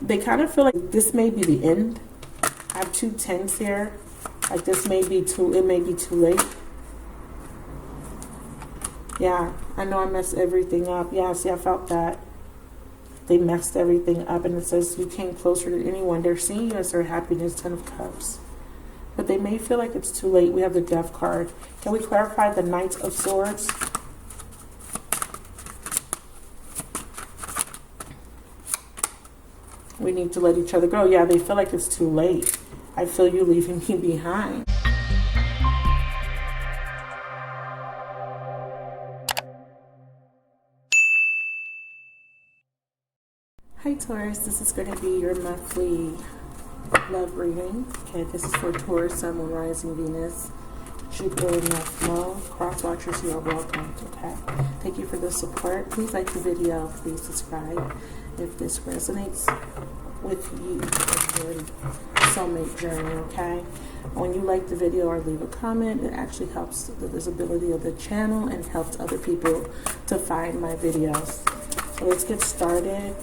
They kind of feel like this may be the end. I have 2 10s here. Like this may be it may be too late. Yeah, I know I messed everything up. Yeah, see, I felt that. They messed everything up, and it says you came closer to anyone. They're seeing you as their happiness, 10 of Cups. But they may feel like it's too late. We have the Death card. Can we clarify the Knight of Swords? We need to let each other go. Yeah, they feel like it's too late. I feel you leaving me behind. Hi Taurus, this is going to be your monthly love reading. Okay, this is for Taurus, Sun, Moon, Rising, Venus, Jupiter, North Node. Cross watchers, you are welcome. Okay, thank you for the support. Please like the video. Please subscribe if this resonates with you in your soulmate journey. Okay, when you like the video or leave a comment, it actually helps the visibility of the channel and helps other people to find my videos. So let's get started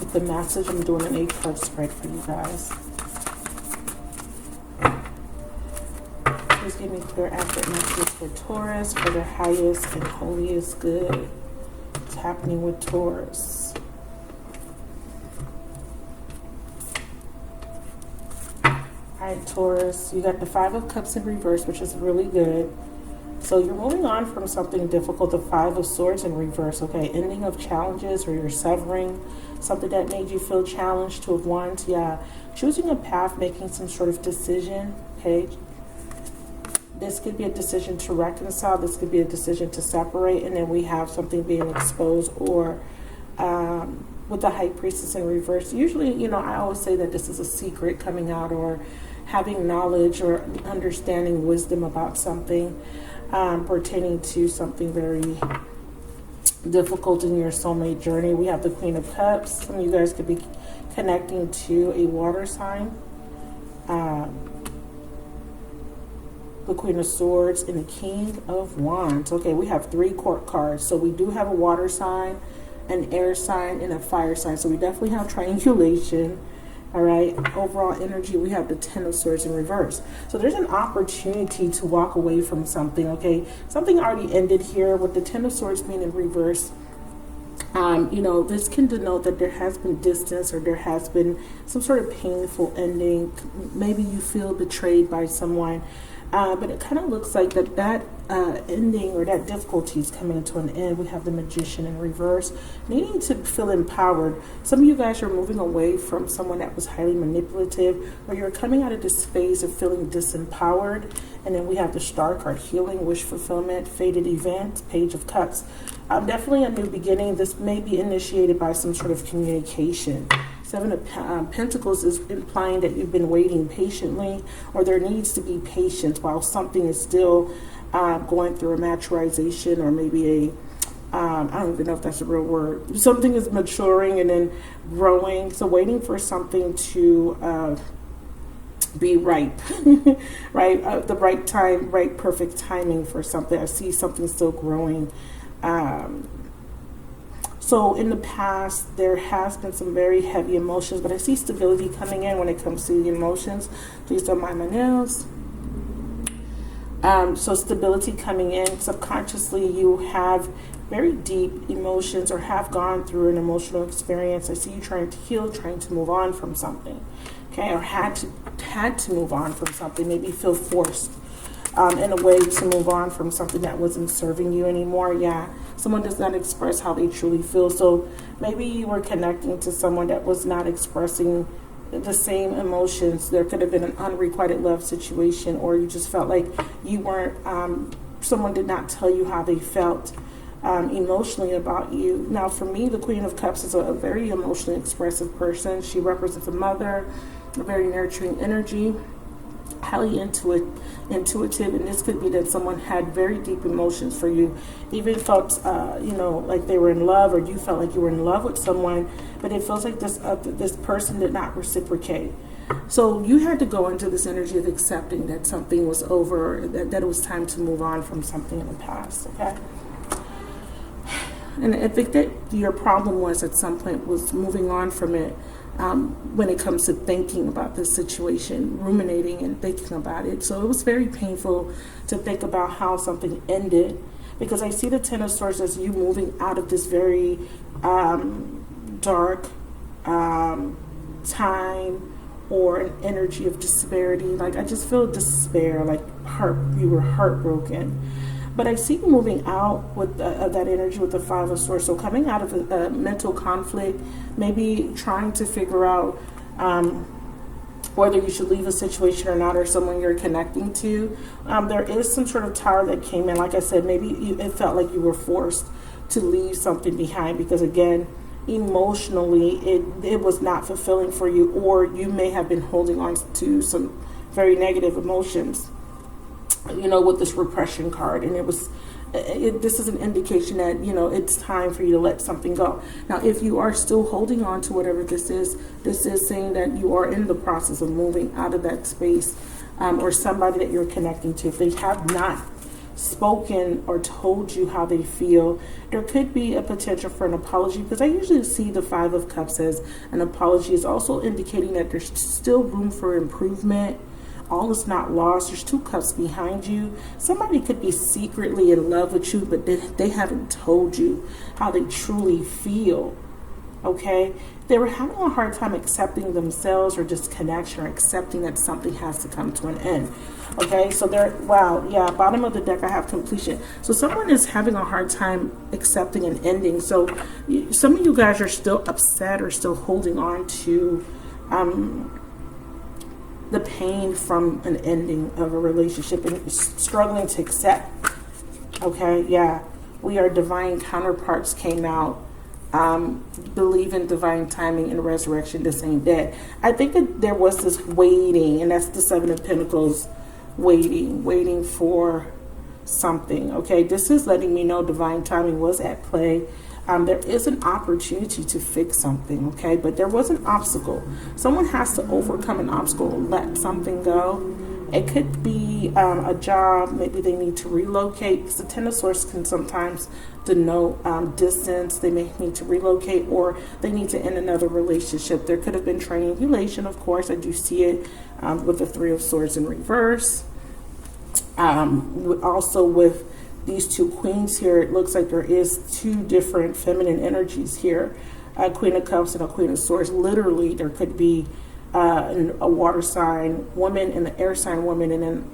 with the message. I'm doing an 8-card spread for you guys. Please give me clear, accurate messages for Taurus, for their highest and holiest good. What's happening with Taurus? Alright, Taurus, you got the 5 of Cups in reverse, which is really good. So you're moving on from something difficult, the 5 of Swords in reverse, okay? Ending of challenges, or you're severing something that made you feel challenged. 2 of Wands, yeah. Choosing a path, making some sort of decision, okay? This could be a decision to reconcile. This could be a decision to separate. And then we have something being exposed, or with the High Priestess in reverse. Usually, you know, I always say that this is a secret coming out, or having knowledge or understanding wisdom about something. Pertaining to something very difficult in your soulmate journey. We have the Queen of Cups. Some of you guys could be connecting to a water sign. The Queen of Swords and the King of Wands. Okay, we have 3 court cards. So we do have a water sign, an air sign, and a fire sign. So we definitely have triangulation. All right, overall energy, we have the 10 of Swords in reverse. So there's an opportunity to walk away from something, okay? Something already ended here with the 10 of Swords being in reverse. You know, this can denote that there has been distance, or there has been some sort of painful ending. Maybe you feel betrayed by someone. But it kind of looks like that ending, or that difficulty, is coming to an end. We have the Magician in reverse, needing to feel empowered. Some of you guys are moving away from someone that was highly manipulative, or you're coming out of this phase of feeling disempowered. And then we have the Star card, healing, wish fulfillment, fated event, Page of Cups. Definitely a new beginning. This may be initiated by some sort of communication. 7 of Pentacles is implying that you've been waiting patiently, or there needs to be patience while something is still going through a maturization, or maybe I don't even know if that's a real word. Something is maturing and then growing. So waiting for something to be ripe, right? The right time, right, perfect timing for something. I see something still growing. So in the past, there has been some very heavy emotions, but I see stability coming in when it comes to the emotions. Please don't mind my nails. So stability coming in. Subconsciously, you have very deep emotions, or have gone through an emotional experience. I see you trying to heal, trying to move on from something, okay? Or had to move on from something. Maybe feel forced in a way to move on from something that wasn't serving you anymore. Yeah, someone does not express how they truly feel. So maybe you were connecting to someone that was not expressing the same emotions. There could have been an unrequited love situation, or you just felt like you weren't, someone did not tell you how they felt emotionally about you. Now for me, the Queen of Cups is a very emotionally expressive person. She represents a mother, a very nurturing energy, highly intuitive, and this could be that someone had very deep emotions for you, even felt you know, like they were in love, or you felt like you were in love with someone, but it feels like this person did not reciprocate. So you had to go into this energy of accepting that something was over, that it was time to move on from something in the past. Okay, And I think that your problem was at some point was moving on from it when it comes to thinking about this situation, ruminating and thinking about it. So it was very painful to think about how something ended, because I see the Ten of Swords as you moving out of this very dark time or an energy of disparity. Like, I just feel despair, like you were heartbroken. But I see you moving out with that energy with the Five of Swords. So coming out of a mental conflict, maybe trying to figure out whether you should leave a situation or not, or someone you're connecting to. There is some sort of tower that came in. Like I said, maybe it felt like you were forced to leave something behind, because again, emotionally it was not fulfilling for you, or you may have been holding on to some very negative emotions, you know, with this repression card. And this is an indication that, you know, it's time for you to let something go. Now, if you are still holding on to whatever this is saying that you are in the process of moving out of that space, or somebody that you're connecting to. If they have not spoken or told you how they feel, there could be a potential for an apology, because I usually see the Five of Cups as an apology is also indicating that there's still room for improvement. All is not lost. There's two cups behind you. Somebody could be secretly in love with you, but they haven't told you how they truly feel. Okay? They were having a hard time accepting themselves or disconnection, or accepting that something has to come to an end. Okay? So bottom of the deck I have completion. So someone is having a hard time accepting an ending. So some of you guys are still upset or still holding on to the pain from an ending of a relationship and struggling to accept. Okay, yeah. We are divine counterparts came out. Believe in divine timing and resurrection, the same day. I think that there was this waiting, and that's the Seven of Pentacles, waiting for something. Okay, this is letting me know divine timing was at play. There is an opportunity to fix something, okay? But there was an obstacle. Someone has to overcome an obstacle and let something go. It could be a job. Maybe they need to relocate, because the Ten of Swords can sometimes denote distance. They may need to relocate, or they need to end another relationship. There could have been triangulation, of course. I do see it with the Three of Swords in reverse. Also with these two queens here, it looks like there is two different feminine energies here. A Queen of Cups and a Queen of Swords. Literally, there could be a water sign woman and an air sign woman, and then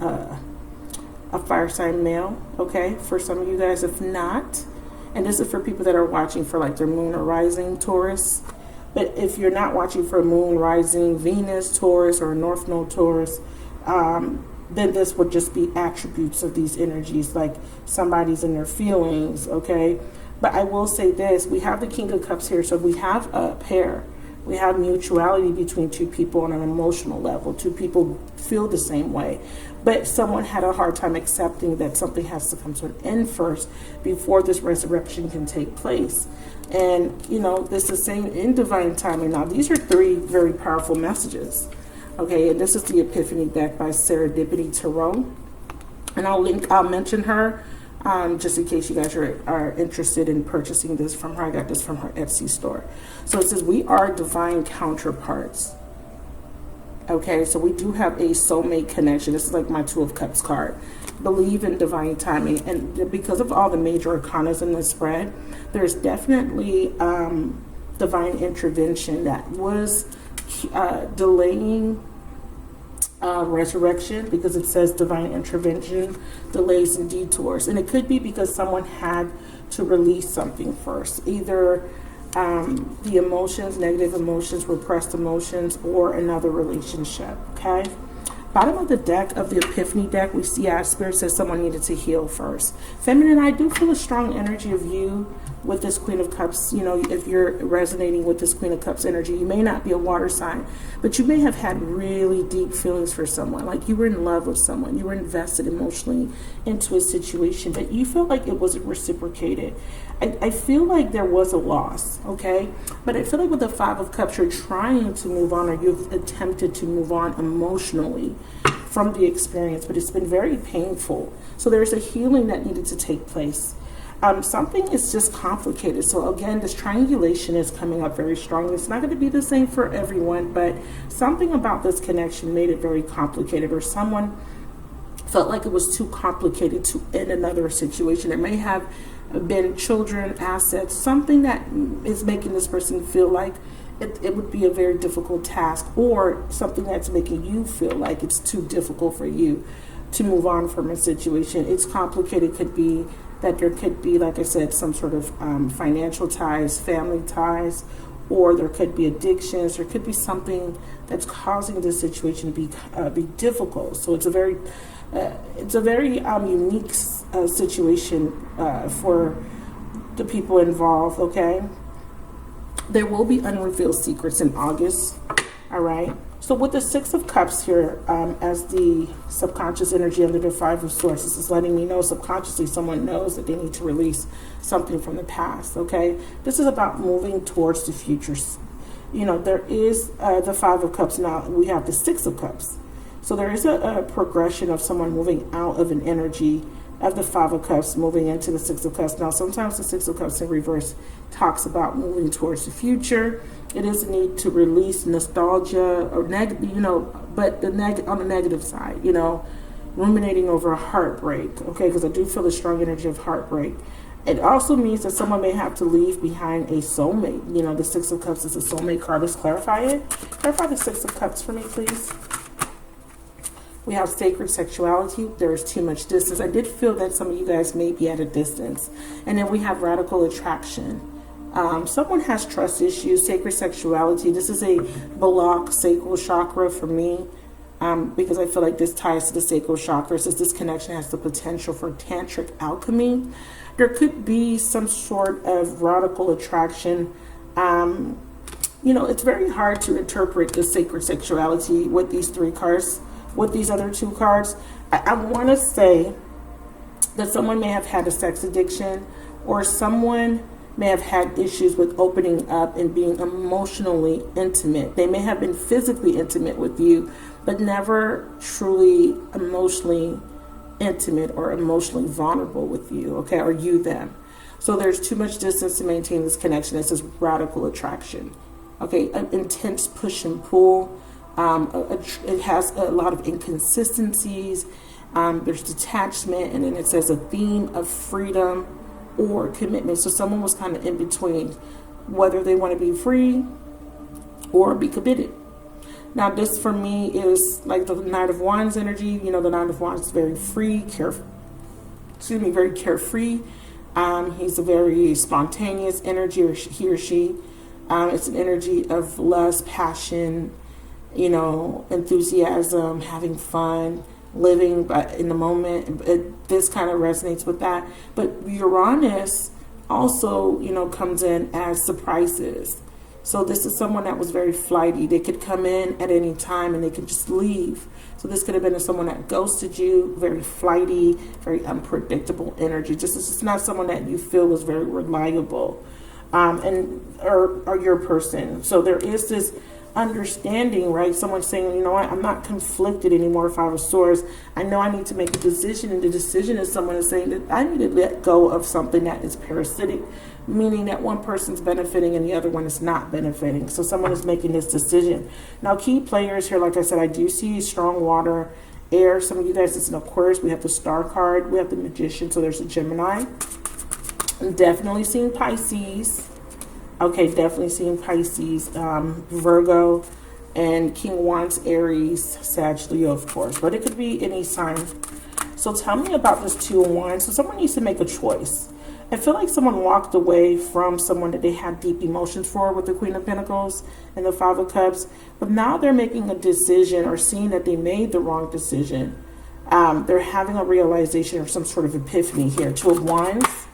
a fire sign male. Okay, for some of you guys, if not, and this is for people that are watching for like their moon or rising Taurus. But if you're not watching for moon, rising, Venus, Taurus, or North Node Taurus, then this would just be attributes of these energies, like somebody's in their feelings, okay? But I will say this, we have the King of Cups here, so we have a pair. We have mutuality between two people on an emotional level. Two people feel the same way. But someone had a hard time accepting that something has to come to an end first before this resurrection can take place. And, you know, this is saying in divine timing. Now, these are three very powerful messages. Okay, and this is the Epiphany deck by Serendipity Tarot. And I'll mention her just in case you guys are interested in purchasing this from her. I got this from her Etsy store. So it says, we are divine counterparts. Okay, so we do have a soulmate connection. This is like my Two of Cups card. Believe in divine timing. And because of all the major arcanas in this spread, there's definitely divine intervention that was delaying resurrection, because it says divine intervention, delays and detours. And it could be because someone had to release something first, either the emotions, negative emotions, repressed emotions, or another relationship. Okay, bottom of the deck of the Epiphany deck, we see Spirit says someone needed to heal first. Feminine, I do feel a strong energy of you with this Queen of Cups. You know, if you're resonating with this Queen of Cups energy, you may not be a water sign, but you may have had really deep feelings for someone. Like you were in love with someone, you were invested emotionally into a situation, but you felt like it wasn't reciprocated. I feel like there was a loss, okay? But I feel like with the Five of Cups, you're trying to move on, or you've attempted to move on emotionally from the experience, but it's been very painful. So there's a healing that needed to take place. Something is just complicated. So again, this triangulation is coming up very strong. It's not going to be the same for everyone, but something about this connection made it very complicated, or someone felt like it was too complicated to end another situation. It may have been children, assets, something that is making this person feel like it would be a very difficult task, or something that's making you feel like it's too difficult for you to move on from a situation. It's complicated. Could be that there could be, like I said, some sort of financial ties, family ties, or there could be addictions. There could be something that's causing this situation to be difficult. So it's a very unique situation for the people involved. Okay, there will be unrevealed secrets in August. All right. So with the Six of Cups here, as the subconscious energy under the Five of Swords, this is letting me know subconsciously someone knows that they need to release something from the past, okay? This is about moving towards the future. You know, there is the Five of Cups. Now we have the Six of Cups. So there is a progression of someone moving out of an energy of the Five of Cups, moving into the Six of Cups. Now, sometimes the Six of Cups in reverse talks about moving towards the future. It is a need to release nostalgia or negative, you know, but on the negative side, you know, ruminating over a heartbreak, okay, because I do feel a strong energy of heartbreak. It also means that someone may have to leave behind a soulmate. You know, the Six of Cups is a soulmate card. Let's clarify it. Clarify the Six of Cups for me, please. We have sacred sexuality. There is too much distance. I did feel that some of you guys may be at a distance. And then we have radical attraction. Someone has trust issues, sacred sexuality. This is a block sacral chakra for me, because I feel like this ties to the sacral chakra, since this connection has the potential for tantric alchemy. There could be some sort of radical attraction. You know, it's very hard to interpret the sacred sexuality with these three cards. With these other two cards, I want to say that someone may have had a sex addiction, or someone may have had issues with opening up and being emotionally intimate. They may have been physically intimate with you, but never truly emotionally intimate or emotionally vulnerable with you, okay, or you them. So there's too much distance to maintain this connection. This is radical attraction, okay, an intense push and pull. It has a lot of inconsistencies. There's detachment, and then it says a theme of freedom or commitment. So someone was kind of in between whether they want to be free or be committed. Now, this for me is like the Knight of Wands energy. You know, the Knight of Wands is very free, very carefree. He's a very spontaneous energy, or he or she. It's an energy of lust, passion, you know, enthusiasm, having fun, living in the moment. This kind of resonates with that. But Uranus also, you know, comes in as surprises. So this is someone that was very flighty. They could come in at any time and they could just leave. So this could have been someone that ghosted you, very flighty, very unpredictable energy. Just it's not someone that you feel was very reliable, or your person. So there is this understanding, right? Someone saying, you know what, I'm not conflicted anymore, Five of Swords. I know I need to make a decision, and the decision is someone is saying that I need to let go of something that is parasitic, meaning that one person's benefiting and the other one is not benefiting. So someone is making this decision. Now, key players here, like I said, I do see strong water, air. Some of you guys, it's an Aquarius. We have the Star card. We have the Magician. So there's a Gemini. I'm definitely seeing Pisces. Okay, definitely seeing Pisces, Virgo, and King Wands, Aries, Sag, Leo, of course. But it could be any sign. So tell me about this Two of Wands. So someone needs to make a choice. I feel like someone walked away from someone that they had deep emotions for with the Queen of Pentacles and the Five of Cups. But now they're making a decision, or seeing that they made the wrong decision. They're having a realization or some sort of epiphany here. Two of Wands.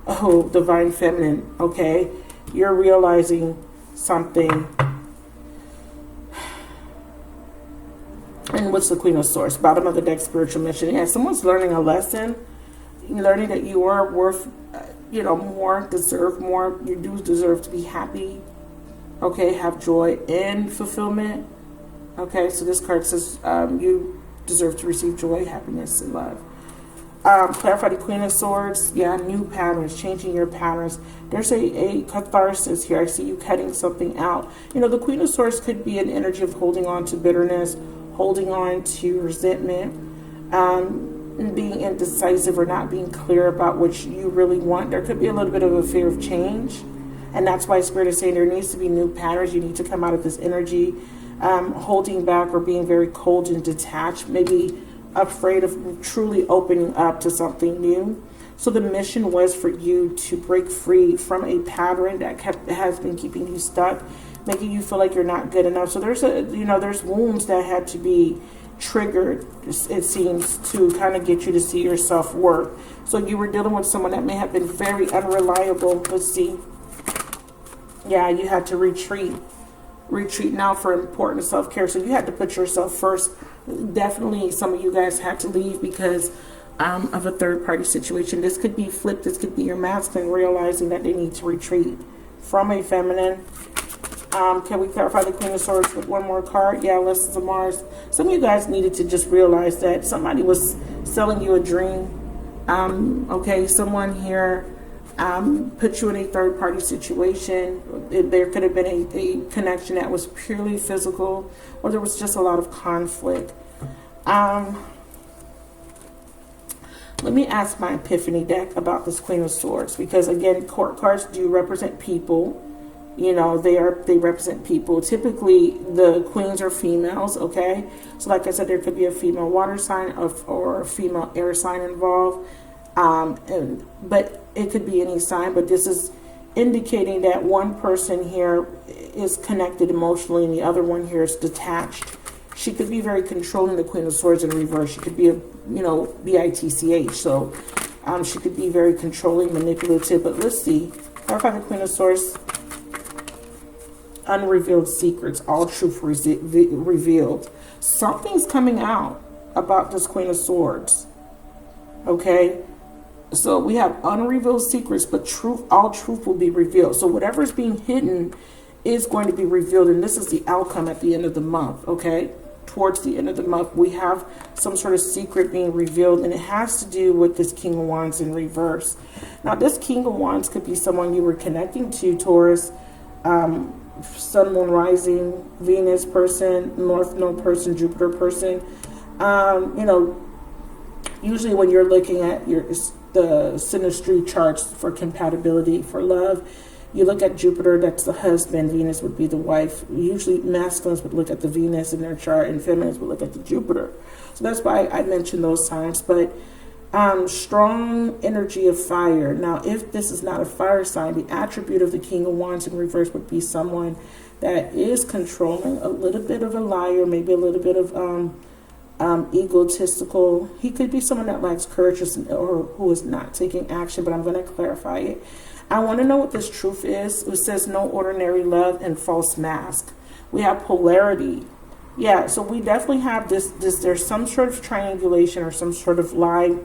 Oh, Divine Feminine. Okay. You're realizing something. And what's the Queen of Swords? Bottom of the deck, spiritual mission. Yeah, someone's learning a lesson. Learning that you are worth, you know, more, deserve more. You do deserve to be happy. Okay, have joy and fulfillment. Okay, so this card says you deserve to receive joy, happiness, and love. Clarify the Queen of Swords. Yeah, new patterns, changing your patterns. There's a catharsis here. I see you cutting something out. You know, the Queen of Swords could be an energy of holding on to bitterness, holding on to resentment, being indecisive or not being clear about what you really want. There could be a little bit of a fear of change. And that's why Spirit is saying there needs to be new patterns. You need to come out of this energy, holding back or being very cold and detached, maybe afraid of truly opening up to something new. So the mission was for you to break free from a pattern that has been keeping you stuck, making you feel like you're not good enough. So there's wounds that had to be triggered, it seems, to kind of get you to see your self-worth. So you were dealing with someone that may have been very unreliable. Let's see. Yeah, you had to retreat now for important self-care. So you had to put yourself first. Definitely some of you guys had to leave because of a third-party situation. This could be flipped. This could be your masculine realizing that they need to retreat from a feminine. Can we clarify the Queen of Swords with one more card? Yeah, lessons of Mars. Some of you guys needed to just realize that somebody was selling you a dream. Okay, someone here put you in a third-party situation. There could have been a connection that was purely physical, or there was just a lot of conflict. Let me ask my Epiphany deck about this Queen of Swords, because again, court cards do represent people. You know, they represent people. Typically, the queens are females, okay? So like I said, there could be a female water sign or a female air sign involved. But it could be any sign, but this is indicating that one person here is connected emotionally and the other one here is detached. She could be very controlling, the Queen of Swords in reverse. She could be bitch. So she could be very controlling, manipulative. But let's see. Clarify the Queen of Swords. Unrevealed secrets, all truth revealed. Something's coming out about this Queen of Swords. Okay? So we have unrevealed secrets, but all truth will be revealed. So whatever is being hidden is going to be revealed, and this is the outcome at the end of the month, okay? Towards the end of the month, we have some sort of secret being revealed, and it has to do with this King of Wands in reverse. Now, this King of Wands could be someone you were connecting to, Taurus, Sun, Moon, Rising, Venus person, North Node person, Jupiter person. Usually when you're looking at the synastry charts for compatibility for love, you look at Jupiter, that's the husband, Venus would be the wife. Usually masculines would look at the Venus in their chart and feminines would look at the Jupiter. So that's why I mentioned those signs. But strong energy of fire. Now, if this is not a fire sign, the attribute of the King of Wands in reverse would be someone that is controlling, a little bit of a liar, maybe a little bit of egotistical. He could be someone that lacks courage or who is not taking action, but I'm going to clarify it. I want to know what this truth is. It says no ordinary love and false mask. We have polarity. Yeah, so we definitely have this there's some sort of triangulation or some sort of lie,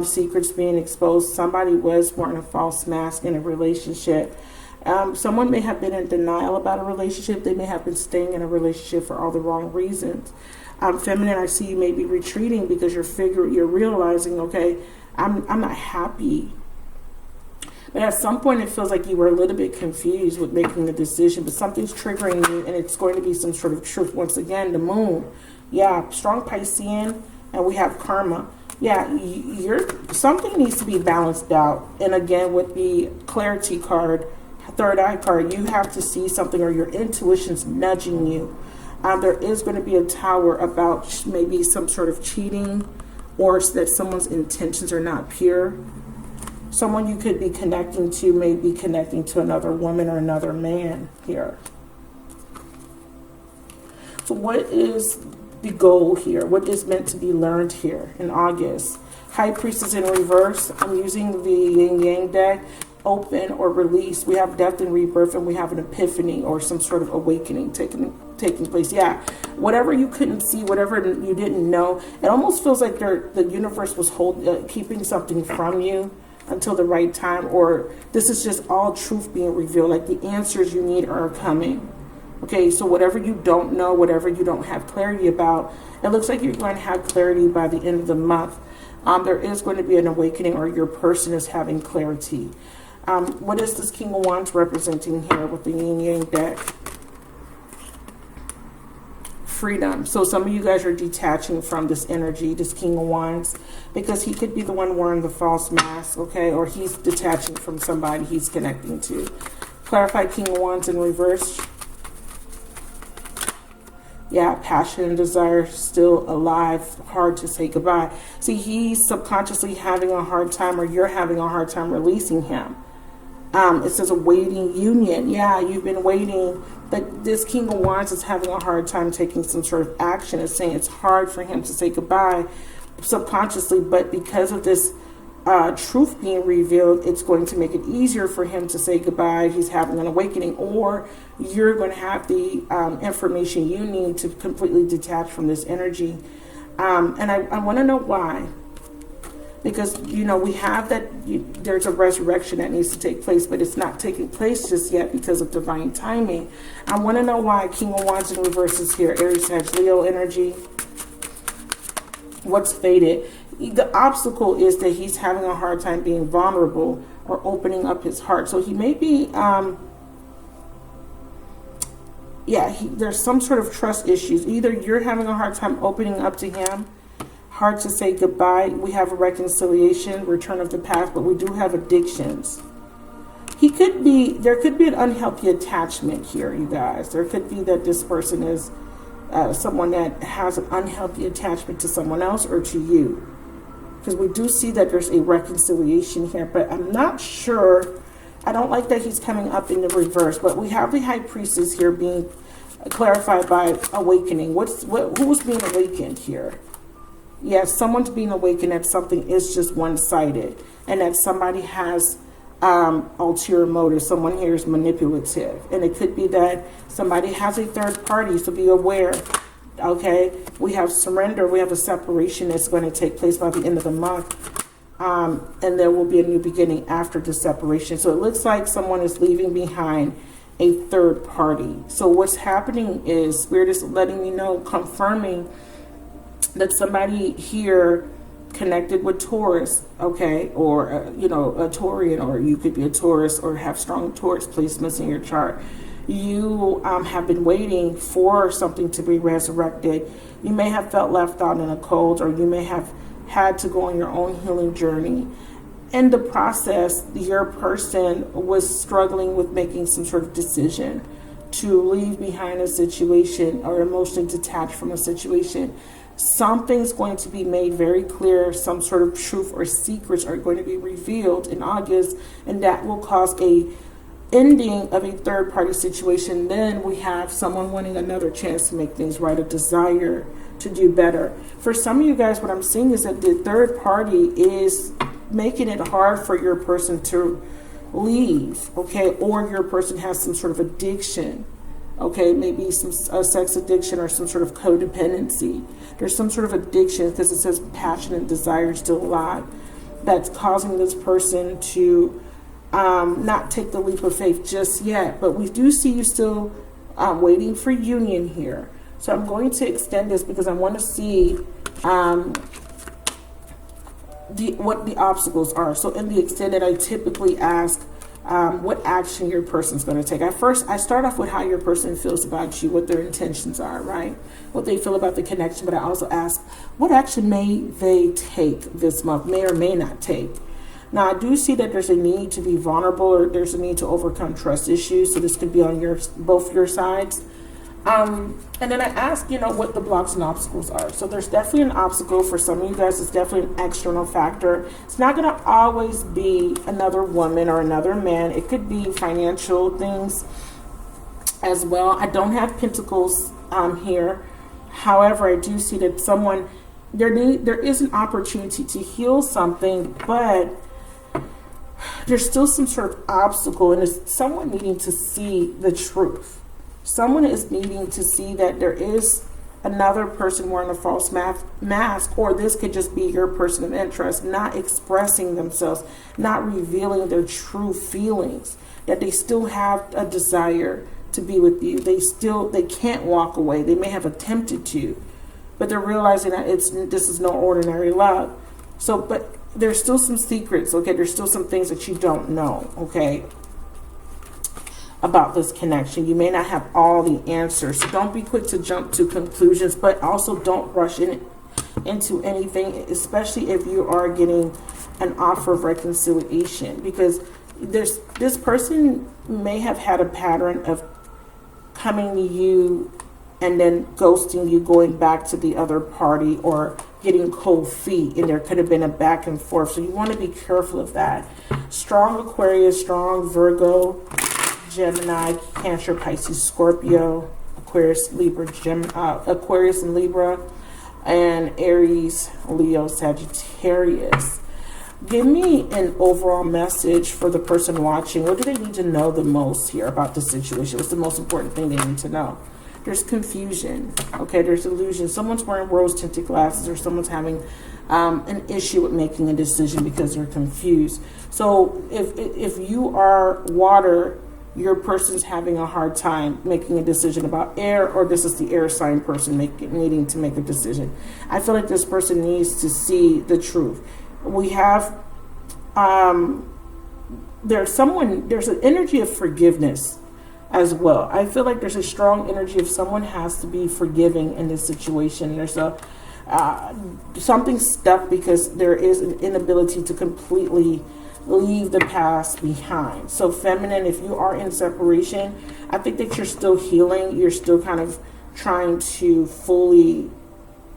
secrets being exposed. Somebody was wearing a false mask in a relationship. Someone may have been in denial about a relationship. They may have been staying in a relationship for all the wrong reasons. Feminine, I see you may be retreating because you're realizing, okay, I'm not happy. But at some point, it feels like you were a little bit confused with making the decision, but something's triggering you, and it's going to be some sort of truth. Once again, the moon. Yeah, strong Piscean, and we have karma. Yeah, something needs to be balanced out. And again, with the clarity card, third eye card, you have to see something, or your intuition's nudging you. There is going to be a tower about maybe some sort of cheating, or that someone's intentions are not pure. Someone you could be connecting to may be connecting to another woman or another man here. So what is the goal here? What is meant to be learned here in August? High Priestess in reverse. I'm using the Yin Yang deck. Open or release. We have death and rebirth, and we have an epiphany or some sort of awakening taking place. Yeah, whatever you couldn't see, whatever you didn't know, it almost feels like the universe was keeping something from you until the right time, or this is just all truth being revealed, like the answers you need are coming. Okay, so whatever you don't know, whatever you don't have clarity about, it looks like you're going to have clarity by the end of the month. There is going to be an awakening, or your person is having clarity. What is this King of Wands representing here with the Yin Yang deck? Freedom. So some of you guys are detaching from this energy, this King of Wands, because he could be the one wearing the false mask, okay? Or he's detaching from somebody he's connecting to. Clarify King of Wands in reverse. Yeah, passion and desire still alive, hard to say goodbye. See, he's subconsciously having a hard time, or you're having a hard time releasing him. It says a waiting union. Yeah, you've been waiting. But this King of Wands is having a hard time taking some sort of action. It's saying it's hard for him to say goodbye subconsciously, but because of this truth being revealed, it's going to make it easier for him to say goodbye. He's having an awakening, or you're going to have the information you need to completely detach from this energy. And I want to know why. Because, you know, we have that, there's a resurrection that needs to take place, but it's not taking place just yet because of divine timing. I want to know why King of Wands in reverse is here. Aries, Sag, Leo energy. What's fated? The obstacle is that he's having a hard time being vulnerable or opening up his heart. So he may be, there's some sort of trust issues. Either you're having a hard time opening up to him, hard to say goodbye. We have a reconciliation, return of the past, but we do have addictions. There could be an unhealthy attachment here, you guys. There could be that this person is someone that has an unhealthy attachment to someone else or to you. Because we do see that there's a reconciliation here, but I'm not sure. I don't like that he's coming up in the reverse, but we have the High Priestess here being clarified by awakening. Who's being awakened here? Yes, someone's being awakened that something is just one-sided, and that somebody has ulterior motive. Someone here is manipulative, and it could be that somebody has a third party, so be aware. Okay, we have surrender, we have a separation that's going to take place by the end of the month, and there will be a new beginning after the separation. So it looks like someone is leaving behind a third party. So what's happening is Spirit is letting me know, confirming that somebody here connected with Taurus, okay, or a Taurian, or you could be a Taurus or have strong Taurus placements in your chart. You have been waiting for something to be resurrected. You may have felt left out in a cold, or you may have had to go on your own healing journey. In the process, your person was struggling with making some sort of decision to leave behind a situation or emotionally detach from a situation. Something's going to be made very clear. Some sort of truth or secrets are going to be revealed in August, and that will cause a ending of a third party situation. Then we have someone wanting another chance to make things right, a desire to do better. For some of you guys, what I'm seeing is that the third party is making it hard for your person to leave, okay, or your person has some sort of addiction. Okay, maybe some sex addiction or some sort of codependency. There's some sort of addiction, because it says passion and desire still alive, that's causing this person to not take the leap of faith just yet. But we do see you still waiting for union here. So I'm going to extend this because I want to see what the obstacles are. So in the extended, I typically ask what action your person's going to take. At first, I start off with how your person feels about you, what their intentions are, right? What they feel about the connection. But I also ask, what action may they take this month, may or may not take. Now, I do see that there's a need to be vulnerable, or there's a need to overcome trust issues. So this could be on both your sides. And then I ask, what the blocks and obstacles are. So there's definitely an obstacle for some of you guys. It's definitely an external factor. It's not going to always be another woman or another man. It could be financial things as well. I don't have pentacles here. However, I do see that there is an opportunity to heal something, but there's still some sort of obstacle, and it's someone needing to see the truth. Someone is needing to see that there is another person wearing a false mask, or this could just be your person of interest, not expressing themselves, not revealing their true feelings, that they still have a desire to be with you. They can't walk away. They may have attempted to, but they're realizing that this is no ordinary love. So, but there's still some secrets, okay? There's still some things that you don't know, okay, about this connection. You may not have all the answers. So don't be quick to jump to conclusions, but also don't rush into anything, especially if you are getting an offer of reconciliation, because this person may have had a pattern of coming to you and then ghosting you, going back to the other party, or getting cold feet, and there could have been a back and forth. So you want to be careful of that. Strong Aquarius, strong Virgo, Gemini, Cancer, Pisces, Scorpio, Aquarius, Libra, Aquarius and Libra, and Aries, Leo, Sagittarius. Give me an overall message for the person watching. What do they need to know the most here about the situation? What's the most important thing they need to know? There's confusion, okay? There's illusion. Someone's wearing rose-tinted glasses, or someone's having an issue with making a decision because they're confused. So if you are water, your person's having a hard time making a decision about air, or this is the air sign person needing to make a decision. I feel like this person needs to see the truth. We have, there's an energy of forgiveness as well. I feel like there's a strong energy of someone has to be forgiving in this situation. There's something stuck because there is an inability to completely leave the past behind. So feminine, if you are in separation, I think that you're still healing. You're still kind of trying to fully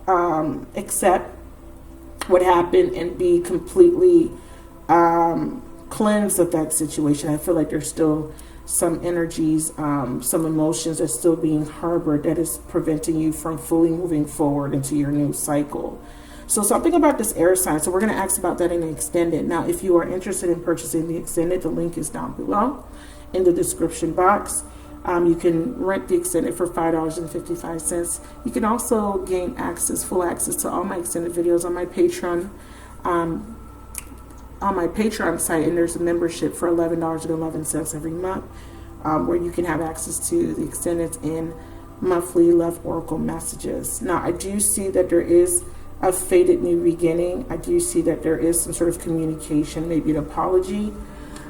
accept what happened and be completely cleansed of that situation. I feel like there's still some energies, some emotions that's still being harbored that is preventing you from fully moving forward into your new cycle. So something about this air sign. So we're going to ask about that in the extended. Now, if you are interested in purchasing the extended, the link is down below in the description box. You can rent the extended for $5.55. You can also gain access, full access to all my extended videos on my Patreon, site, and there's a membership for $11.11 every month, where you can have access to the extended and monthly love oracle messages. Now, I do see that there is a fated new beginning. I do see that there is some sort of communication, maybe an apology.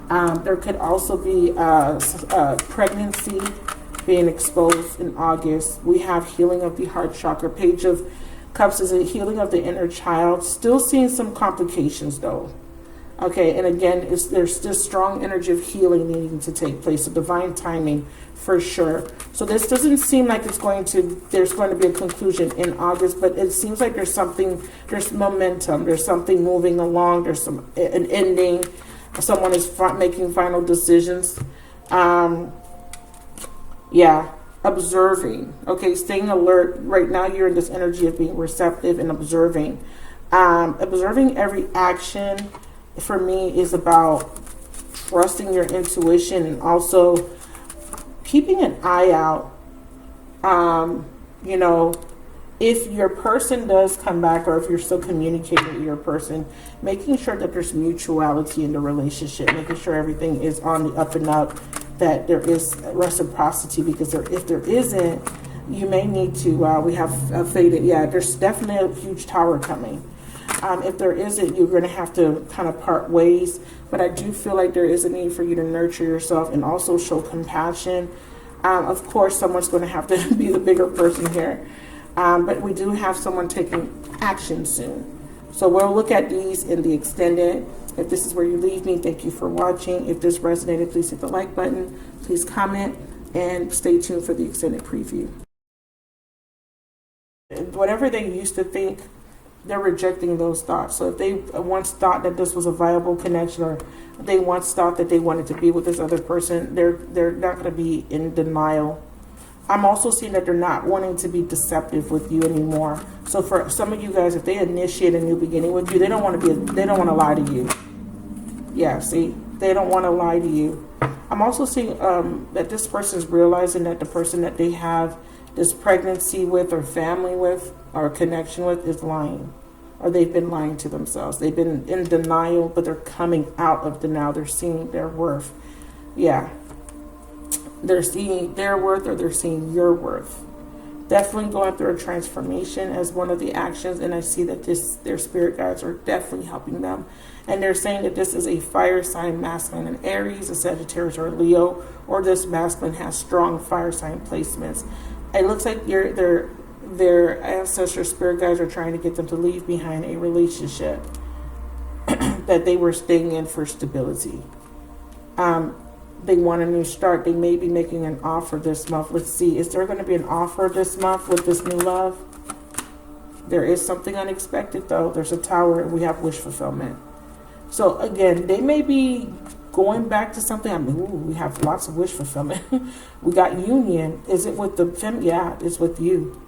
There could also be a pregnancy being exposed in August. We have healing of the heart chakra. Page of Cups is a healing of the inner child. Still seeing some complications though. Okay, and again, there's this strong energy of healing needing to take place. So divine timing for sure. So this doesn't seem like there's going to be a conclusion in August, but it seems like there's momentum. There's something moving along. There's an ending. Someone is making final decisions. Yeah, observing. Okay, staying alert. Right now you're in this energy of being receptive and observing. Observing every action for me is about trusting your intuition and also keeping an eye out. You know, if your person does come back, or if you're still communicating with your person, making sure that there's mutuality in the relationship, making sure everything is on the up and up, that there is reciprocity, because if there isn't, you may need to, we have a faded, yeah, there's definitely a huge tower coming. If there isn't, you're going to have to kind of part ways, but I do feel like there is a need for you to nurture yourself and also show compassion. Of course, someone's going to have to be the bigger person here. But we do have someone taking action soon. So we'll look at these in the extended. If this is where you leave me, thank you for watching. If this resonated, please hit the like button. Please comment and stay tuned for the extended preview. Whatever they used to think, they're rejecting those thoughts. So if they once thought that this was a viable connection, or they once thought that they wanted to be with this other person, they're not going to be in denial. I'm also seeing that they're not wanting to be deceptive with you anymore. So for some of you guys, if they initiate a new beginning with you, they don't want to lie to you. Yeah, see, they don't want to lie to you. I'm also seeing that this person's realizing that the person that they have this pregnancy with, or family with, or connection with, is lying, or they've been lying to themselves. They've been in denial, but they're coming out of denial. They're seeing their worth. Yeah. They're seeing their worth, or they're seeing your worth. Definitely going through a transformation as one of the actions, and I see that their spirit guides are definitely helping them. And they're saying that this is a fire sign masculine, an Aries, a Sagittarius, or a Leo, or this masculine has strong fire sign placements. It looks like their ancestor spirit guides are trying to get them to leave behind a relationship that they were staying in for stability. They want a new start. They may be making an offer this month. Let's see. Is there going to be an offer this month with this new love? There is something unexpected, though. There's a Tower, and we have wish fulfillment. So, again, they may be going back to something. I mean, we have lots of wish fulfillment. We got union. Is it with the fem? Yeah, it's with you.